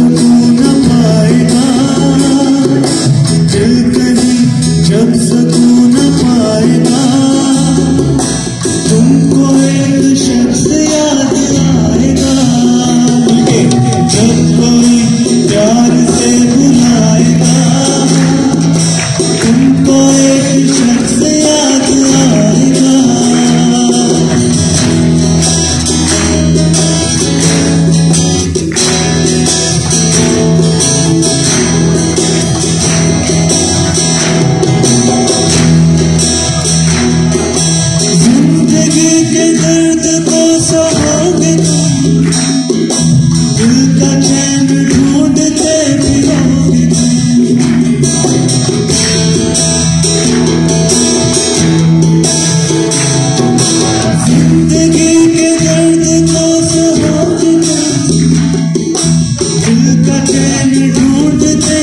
सुकून पाएगा दिल कहीं, जब सुकून पाएगा तुमको एक शख्स याद आएगा। जब कोई प्यार से बुलाएगा तुमको एक शख्स याद आएगा। जिंदगी के दर्द को सहोगे तुम, दिल का चैन ढूंढते फिरोगे जिंदगी के दर्द को सहोगे तुम, दिल का चैन ढूंढते